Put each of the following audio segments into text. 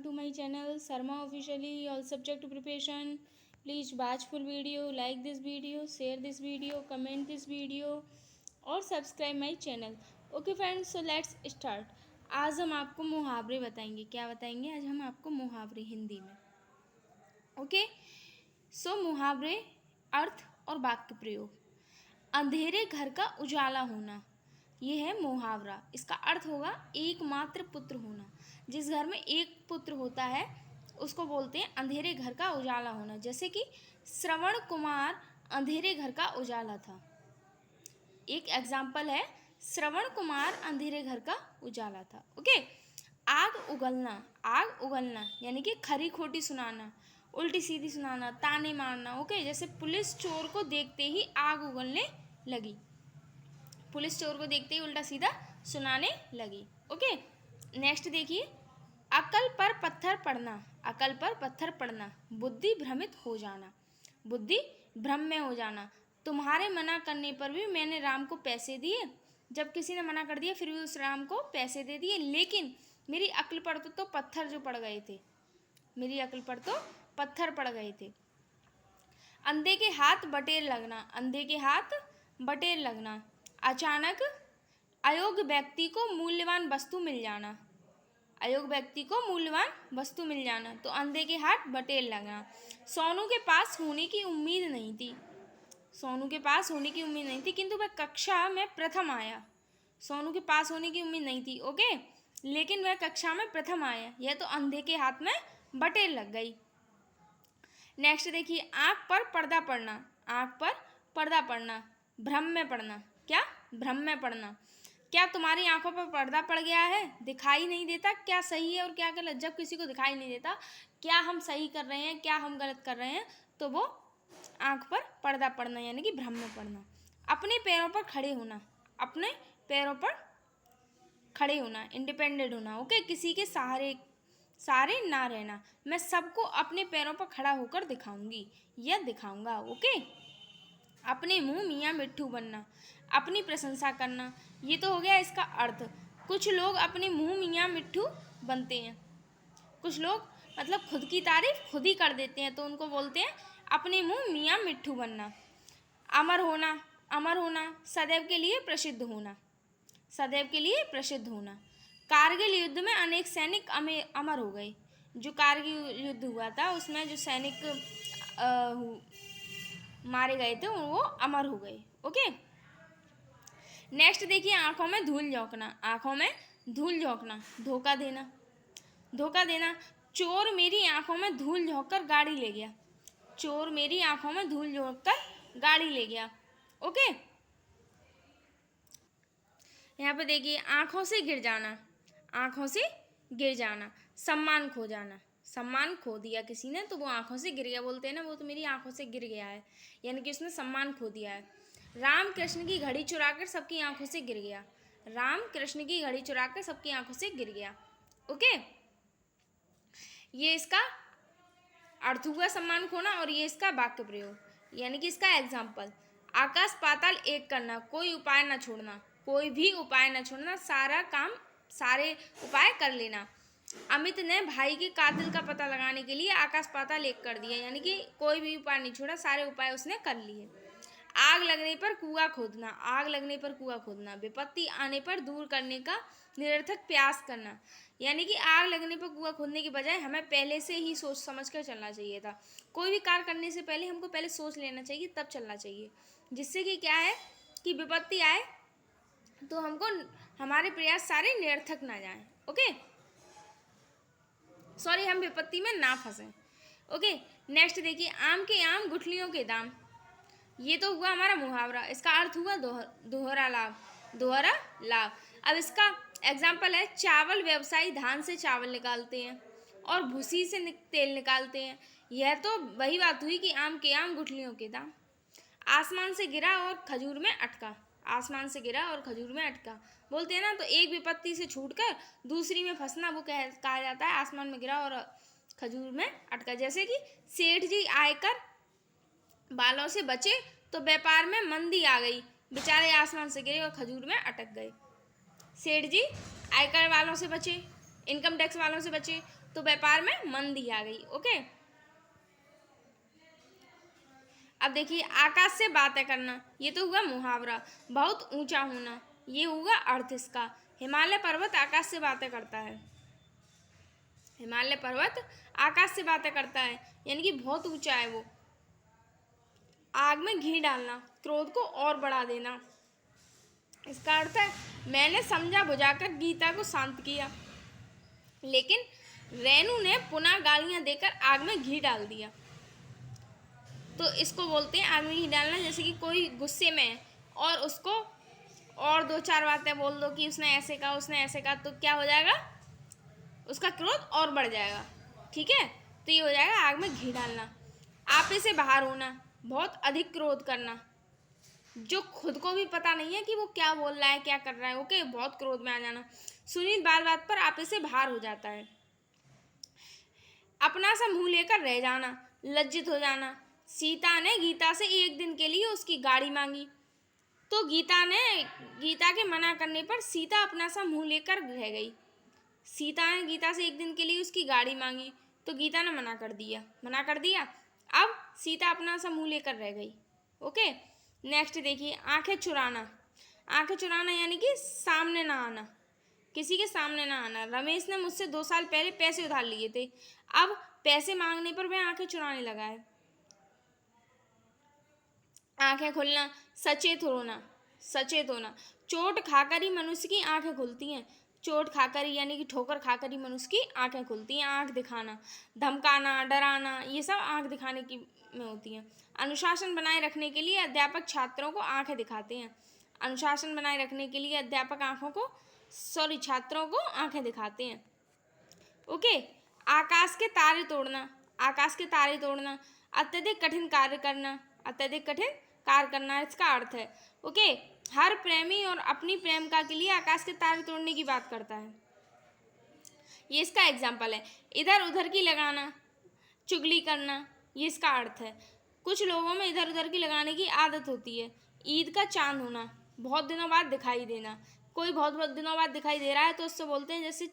welcome to my channel Sarma Officially. All subject preparation. Please watch full video, like this video, share this video, comment this video और subscribe my channel. Okay friends, so let's start. आज हम आपको मुहावरे बताएंगे. क्या बताएंगे? आज हम आपको मुहावरे हिंदी में. ओके, सो मुहावरे अर्थ और वाक्य प्रयोग. अंधेरे घर का उजाला होना, ये है मुहावरा. इसका अर्थ होगा एकमात्र पुत्र होना. जिस घर में एक पुत्र होता है उसको बोलते हैं अंधेरे घर का उजाला होना. जैसे कि श्रवण कुमार अंधेरे घर का उजाला था. एक एग्जाम्पल है, श्रवण कुमार अंधेरे घर का उजाला था. ओके, आग उगलना. आग उगलना यानी कि खरी खोटी सुनाना, उल्टी सीधी सुनाना, ताने मारना. ओके, जैसे पुलिस चोर को देखते ही आग उगलने लगी. पुलिस चोर को देखते ही उल्टा सीधा सुनाने लगी. ओके, नेक्स्ट देखिए, अकल पर पत्थर पड़ना. अकल पर पत्थर पड़ना, बुद्धि भ्रमित हो जाना. बुद्धि भ्रम में हो जाना. तुम्हारे मना करने पर भी मैंने राम को पैसे दिए. जब किसी ने मना कर दिया फिर भी उस राम को पैसे दे दिए, लेकिन मेरी अक्ल पर तो पत्थर जो पड़ गए थे. मेरी अक्ल पर तो पत्थर पड़ गए थे. अंधे के हाथ बटेर लगना. अंधे के हाथ बटेर लगना. अचानक अयोग्य व्यक्ति को मूल्यवान वस्तु मिल जाना. अयोग्य व्यक्ति को मूल्यवान वस्तु मिल जाना. तो अंधे के हाथ बटेर लगना. सोनू के पास होने की उम्मीद नहीं थी. सोनू के पास होने की उम्मीद नहीं थी किंतु वह कक्षा में प्रथम आया. सोनू के पास होने की उम्मीद नहीं थी, ओके, लेकिन वह कक्षा में प्रथम आया. यह तो अंधे के हाथ में बटेर लग गई. नेक्स्ट देखिए, आँख पर पर्दा पड़ना. आँख पर पर्दा पड़ना, भ्रम में पड़ना. क्या? भ्रम में पड़ना. क्या तुम्हारी आंखों पर पर्दा पड़ गया है? दिखाई नहीं देता क्या सही है और क्या गलत. जब किसी को दिखाई नहीं देता क्या हम सही कर रहे हैं क्या हम गलत कर रहे हैं, तो वो आंख पर पर्दा पड़ना यानी कि भ्रम में पड़ना. अपने पैरों पर खड़े होना. अपने पैरों पर खड़े होना, इंडिपेंडेंट होना. ओके, किसी के सहारे ना रहना. मैं सबको अपने पैरों पर खड़ा होकर दिखाऊंगी या दिखाऊंगा. ओके, अपने मुंह मियाँ मिट्ठू बनना. अपनी प्रशंसा करना, ये तो हो गया इसका अर्थ. कुछ लोग अपने मुंह मियाँ मिट्ठू बनते हैं. कुछ लोग मतलब खुद की तारीफ खुद ही कर देते हैं, तो उनको बोलते हैं अपने मुंह मियाँ मिट्ठू बनना. अमर होना. अमर होना, सदैव के लिए प्रसिद्ध होना. सदैव के लिए प्रसिद्ध होना. कारगिल युद्ध में अनेक सैनिक अमर हो गए. जो कारगिल युद्ध हुआ था उसमें जो सैनिक मारे गए थे वो अमर हो गए. ओके, नेक्स्ट देखिए, आंखों में धूल झोंकना. आंखों में धूल झोंकना, धोखा देना. धोखा देना. चोर मेरी आंखों में धूल झोंककर गाड़ी ले गया. चोर मेरी आंखों में धूल झोंककर गाड़ी ले गया. ओके, यहाँ पे देखिए, आंखों से गिर जाना. आंखों से गिर जाना, सम्मान खो जाना. सम्मान खो दिया किसी ने तो वो आंखों से गिर गया. बोलते हैं ना, वो तो मेरी आंखों से गिर गया है, यानी कि उसने सम्मान खो दिया है. राम कृष्ण की घड़ी चुराकर सबकी आंखों से गिर गया. राम कृष्ण की घड़ी चुराकर सबकी आंखों से गिर गया. ओके, ये इसका अर्थ हुआ सम्मान खोना, और ये इसका वाक्य प्रयोग यानी कि इसका एग्जाम्पल. आकाश पाताल एक करना, कोई उपाय न छोड़ना. कोई भी उपाय न छोड़ना, सारे उपाय कर लेना. अमित ने भाई के कातिल का पता लगाने के लिए आकाश पाताल एक कर दिया, यानी कि कोई भी उपाय नहीं छोड़ा, सारे उपाय उसने कर लिए. आग लगने पर कुआं खोदना. आग लगने पर कुआं खोदना. विपत्ति आने पर दूर करने का निरर्थक प्रयास करना, यानी कि आग लगने पर कुआं खोदने की बजाय हमें पहले से ही सोच समझ कर चलना चाहिए था. कोई भी कार्य करने से पहले हमको पहले सोच लेना चाहिए, तब चलना चाहिए, जिससे कि क्या है कि विपत्ति आए तो हमको हमारे प्रयास सारे निरर्थक ना जाएं. ओके, सॉरी, हम विपत्ति में ना फंसें. ओके, नेक्स्ट देखिए, आम के आम गुठलियों के दाम. ये तो हुआ हमारा मुहावरा. इसका अर्थ हुआ दोहरा लाभ. दोहरा लाभ. अब इसका एग्जाम्पल है, चावल व्यवसायी धान से चावल निकालते हैं और भूसी से तेल निकालते हैं. यह तो वही बात हुई कि आम के आम गुठलियों के दाम. आसमान से गिरा और खजूर में अटका. आसमान से गिरा और खजूर में अटका. बोलते हैं ना, तो एक विपत्ति से छूटकर दूसरी में फंसना वो कहा जाता है आसमान में गिरा और खजूर में अटका. जैसे कि सेठ जी आयकर बालों से बचे तो व्यापार में मंदी आ गई, बेचारे आसमान से गिरे और खजूर में अटक गए. सेठ जी आयकर वालों से बचे, इनकम टैक्स वालों से बचे, तो व्यापार में मंदी आ गई। ओके, अब देखिए आकाश से बातें करना, ये तो हुआ मुहावरा। बहुत ऊंचा होना, ये हुआ अर्थ इसका। हिमालय पर्वत आकाश से बातें करता है। हिमालय पर्वत आकाश से बातें करता है, यानी कि बहुत ऊंचा है वो। आग में घी डालना, क्रोध को और बढ़ा देना। इसका अर्थ है मैंने समझा बुझाकर गीता को शांत किया, लेकिन रेणु ने पुनः गालियां देकर आग में घी डाल दिया। तो इसको बोलते हैं आग में घी डालना। जैसे कि कोई गुस्से में है और उसको और दो चार बातें बोल दो कि उसने ऐसे कहा, उसने ऐसे कहा, तो क्या हो जाएगा, उसका क्रोध और बढ़ जाएगा। ठीक है, तो ये हो जाएगा आग में घी डालना। आपे से बाहर होना, बहुत अधिक क्रोध करना, जो खुद को भी पता नहीं है कि वो क्या बोल रहा है, क्या कर रहा है। ओके, बहुत क्रोध में आ जाना। सुनील बात बात पर आपे से बाहर हो जाता है। अपना सा मुंह लेकर रह जाना, लज्जित हो जाना। सीता ने गीता से एक दिन के लिए उसकी गाड़ी मांगी, तो गीता के मना करने पर सीता अपना सा मुंह लेकर रह गई। सीता ने गीता से एक दिन के लिए उसकी गाड़ी मांगी, तो गीता ने मना कर दिया। अब सीता अपना सा मुंह लेकर रह गई। ओके, नेक्स्ट देखिए आंखें चुराना। आंखें चुराना यानी कि सामने ना आना, किसी के सामने ना आना। रमेश ने मुझसे 2 साल पहले पैसे उधार लिए थे, अब पैसे मांगने पर वह आंखें चुराने लगा है। आंखें खुलना, सचेत होना। चोट खाकर ही मनुष्य की आंखें खुलती हैं। चोट खाकर ही यानी कि ठोकर खाकर ही मनुष्य की आंखें खुलती हैं। आंख दिखाना, धमकाना, डराना, ये सब आंख दिखाने की में होती हैं। अनुशासन बनाए रखने के लिए अध्यापक छात्रों को आंखें दिखाते हैं। अनुशासन बनाए रखने के लिए अध्यापक छात्रों को आंखें दिखाते हैं। ओके, आकाश के तारे तोड़ना, अत्यधिक कठिन कार्य करना इसका अर्थ है। ओके, हर प्रेमी और अपनी प्रेमिका के लिए आकाश के तारे तोड़ने की बात करता है। ये इसका एग्जाम्पल है। इधर उधर की लगाना, चुगली करना, ये इसका अर्थ है। कुछ लोगों में इधर उधर की लगाने की आदत होती है। ईद का चांद होना, बहुत दिनों बाद दिखाई देना। कोई बहुत बहुत दिनों बाद दिखाई दे रहा है तो उससे बोलते हैं जैसे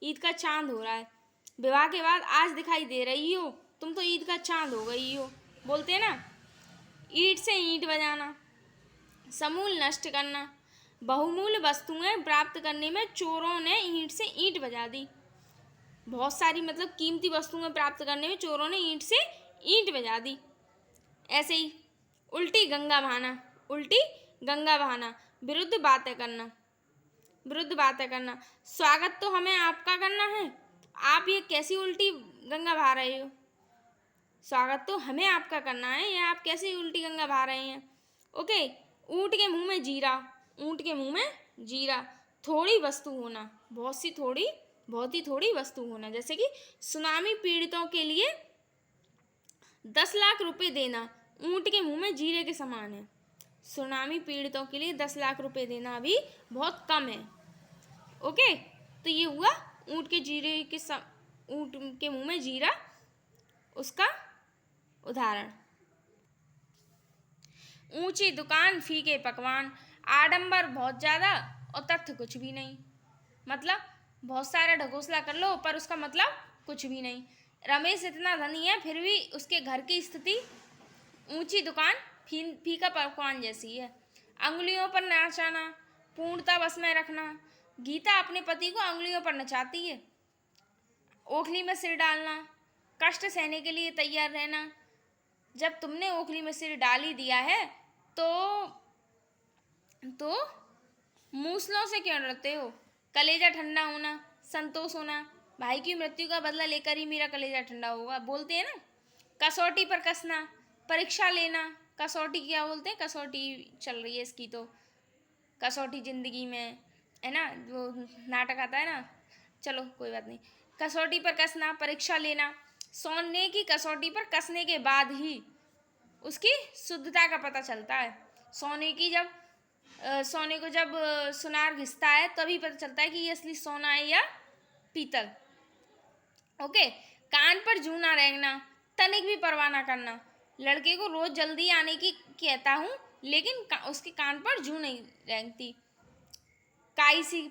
ईद का चांद हो रहा है। विवाह के बाद आज दिखाई दे रही हो, तुम तो ईद का चांद हो गई हो, बोलते हैं ना। ईंट से ईंट बजाना, समूल नष्ट करना। बहुमूल्य वस्तुएं प्राप्त करने में चोरों ने ईंट से ईंट बजा दी। बहुत सारी मतलब कीमती वस्तुएं प्राप्त करने में चोरों ने ईंट से ईंट बजा दी। ऐसे ही उल्टी गंगा बहाना, विरुद्ध बातें करना। स्वागत तो हमें आपका करना है, आप ये कैसी उल्टी गंगा बहा रहे हो। स्वागत तो हमें आपका करना है, या आप कैसे उल्टी गंगा बहा रहे हैं। ओके, ऊँट के मुंह में जीरा। थोड़ी वस्तु होना, बहुत ही थोड़ी वस्तु होना। जैसे कि सुनामी पीड़ितों के लिए 10 लाख रुपए देना ऊँट के मुंह में जीरे के समान है। सुनामी पीड़ितों के लिए 10 लाख रुपए देना भी बहुत कम है। ओके, तो ये हुआ ऊँट के मुंह में जीरा, उसका उदाहरण। ऊंची दुकान, फीके पकवान, आडंबर बहुत ज़्यादा और तथ्य कुछ भी नहीं। मतलब बहुत सारा ढकोसला कर लो पर उसका मतलब कुछ भी नहीं। रमेश इतना धनी है फिर भी उसके घर की स्थिति ऊंची दुकान, फीका पकवान जैसी है। अंगुलियों पर नचाना, पूर्णता बस में रखना। गीता अपने पति को अंगुलियों पर नचाती है। ओखली में सिर डालना, कष्ट सहने के लिए तैयार रहना। जब तुमने ओखली में सिर डाल ही दिया है तो मूसलों से क्यों डरते हो। कलेजा ठंडा होना, संतोष होना। भाई की मृत्यु का बदला लेकर ही मेरा कलेजा ठंडा होगा, बोलते हैं ना। कसौटी पर कसना, परीक्षा लेना। कसौटी क्या बोलते हैं, कसौटी चल रही है इसकी, तो कसौटी जिंदगी में है ना, वो नाटक आता है ना। चलो कोई बात नहीं। कसौटी पर कसना, परीक्षा लेना। सोने की कसौटी पर कसने के बाद ही उसकी शुद्धता का पता चलता है। सोने को जब सुनार घिसता है तभी पता चलता है कि ये असली सोना है या पीतल। ओके, कान पर जूं ना रेंगना, तनिक भी परवाह ना करना। लड़के को रोज जल्दी आने की कहता हूँ लेकिन उसके कान पर जूं नहीं रेंगती। काई सी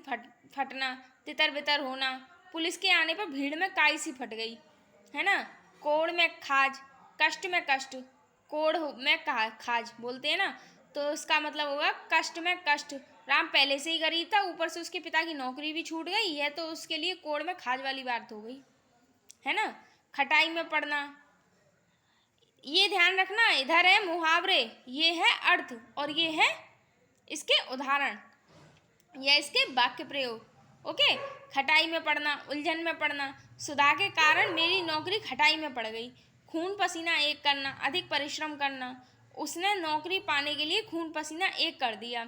फटना, तितर बितर होना, पुलिस के आने पर भीड़ में काई सी फट गई, है ना। कोड़ में खाज, कष्ट में कष्ट, कोड़ में खाज बोलते हैं ना, तो इसका मतलब होगा कष्ट में कष्ट। राम पहले से ही गरीब था, ऊपर से उसके पिता की नौकरी भी छूट गई, यह तो उसके लिए कोड़ में खाज वाली बात हो गई, है ना। खटाई में पड़ना, ये ध्यान रखना, इधर है मुहावरे, ये है अर्थ और ये है इसके उदाहरण या इसके वाक्य प्रयोग। ओके, खटाई में पड़ना, उलझन में पड़ना, सुधा के कारण मेरी नौकरी खटाई में पड़ गई। खून पसीना एक करना, अधिक परिश्रम करना, उसने नौकरी पाने के लिए खून पसीना एक कर दिया।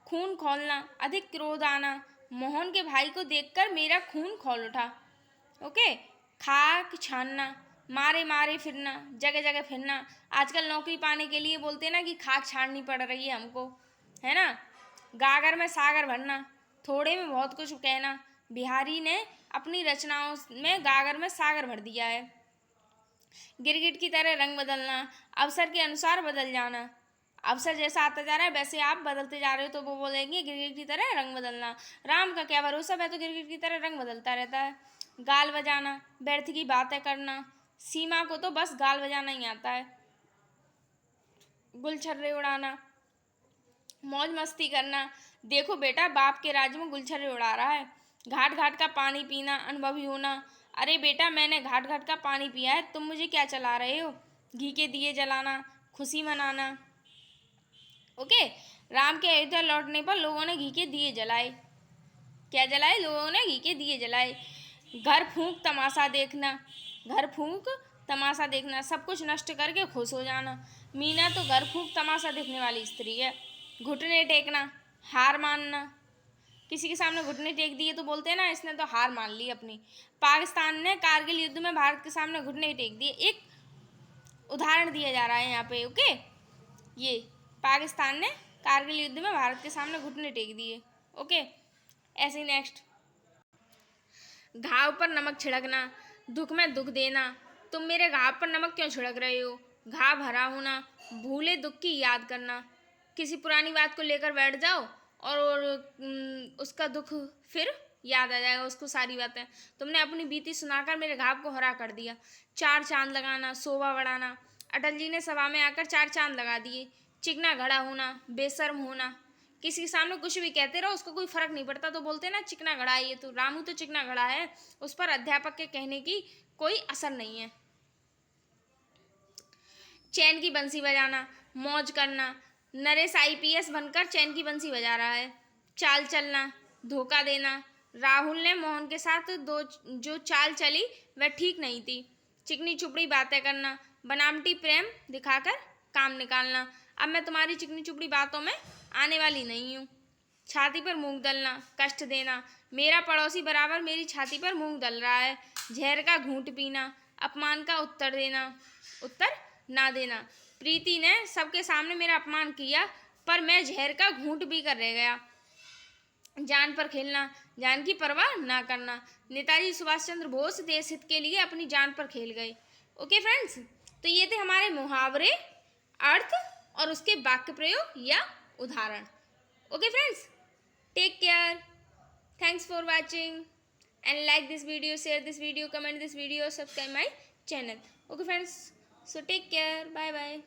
खून खौलना, अधिक क्रोध आना, मोहन के भाई को देखकर मेरा खून खौल उठा। ओके, खाक छानना, मारे मारे फिरना, जगह जगह फिरना। आजकल नौकरी पाने के लिए बोलते हैं ना कि खाक छाननी पड़ रही है हमको, है ना। गागर में सागर भरना, थोड़े में बहुत कुछ कहना। बिहारी ने अपनी रचनाओं में गागर में सागर भर दिया है। गिरगिट की तरह रंग बदलना, अवसर के अनुसार बदल जाना। अवसर जैसा आता जा रहा है वैसे आप बदलते जा रहे हो, तो वो बोलेंगे गिरगिट की तरह रंग बदलना। राम का क्या भरोसा, वह तो गिरगिट की तरह रंग बदलता रहता है। गाल बजाना, व्यर्थ की बातें करना, सीमा को तो बस गाल बजाना ही आता है। गुलछर्रे उड़ाना, मौज मस्ती करना, देखो बेटा बाप के राज्य में गुलछर्रे उड़ा रहा है। घाट घाट का पानी पीना, अनुभवी होना, अरे बेटा मैंने घाट घाट का पानी पिया है, तुम मुझे क्या चला रहे हो। घी के दिए जलाना, खुशी मनाना। ओके, राम के अयोध्या लौटने पर लोगों ने घी के दिए जलाए। क्या जलाए, लोगों ने घी के दिए जलाए। घर फूंक तमाशा देखना, घर फूंक तमाशा देखना, सब कुछ नष्ट करके खुश हो जाना। मीना तो घर फूंक तमाशा देखने वाली स्त्री है। घुटने टेकना, हार मानना, किसी के सामने घुटने टेक दिए तो बोलते हैं ना इसने तो हार मान ली अपनी। पाकिस्तान ने कारगिल युद्ध में भारत के सामने घुटने टेक दिए, एक उदाहरण दिया जा रहा है यहाँ पे। ओके, ये पाकिस्तान ने कारगिल युद्ध में भारत के सामने घुटने टेक दिए। ओके, ऐसे ही नेक्स्ट, घाव पर नमक छिड़कना, दुख में दुख देना, तुम मेरे घाव पर नमक क्यों छिड़क रहे हो। घाव भरा होना, भूले दुख की याद करना, किसी पुरानी बात को लेकर बैठ जाओ और उसका दुख फिर याद आ जाएगा उसको सारी बातें। तुमने अपनी बीती सुनाकर मेरे घाव को हरा कर दिया। चार चांद लगाना, शोभा बढ़ाना, अटल जी ने सभा में आकर 4 चांद लगा दिए। चिकना घड़ा होना, बेशर्म होना, किसी के सामने कुछ भी कहते रहो उसको कोई फर्क नहीं पड़ता, तो बोलते हैं ना चिकना घड़ा है, ये तो रामू तो चिकना घड़ा है, उस पर अध्यापक के कहने की कोई असर नहीं है। चैन की बंसी बजाना, मौज करना, नरेश IPS बनकर चैन की बंसी बजा रहा है। चाल चलना, धोखा देना, राहुल ने मोहन के साथ जो चाल चली वह ठीक नहीं थी। चिकनी चुपड़ी बातें करना, बनावटी प्रेम दिखाकर काम निकालना, अब मैं तुम्हारी चिकनी चुपड़ी बातों में आने वाली नहीं हूँ। छाती पर मूंग दलना, कष्ट देना, मेरा पड़ोसी बराबर मेरी छाती पर मूंग दल रहा है। जहर का घूंट पीना, अपमान का उत्तर ना देना, प्रीति ने सबके सामने मेरा अपमान किया पर मैं जहर का घूंट पी कर रह गया। जान पर खेलना, जान की परवाह ना करना, नेताजी सुभाष चंद्र बोस देश हित के लिए अपनी जान पर खेल गए। ओके फ्रेंड्स, तो ये थे हमारे मुहावरे, अर्थ और उसके वाक्य प्रयोग या उदाहरण। Okay friends, take care, thanks for watching and like this video, share this video, comment this video, subscribe my channel. Okay friends, so take care, bye bye.